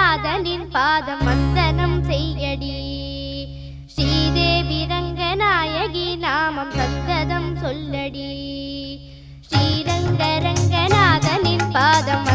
ரங்கநாதனின் பாதம் வந்தனம் செய்யடி. ஸ்ரீதேவி ரங்கநாயகி நாமம் சந்ததம் சொல்லடி. ஸ்ரீரங்க ரங்கநாதனின் பாதம்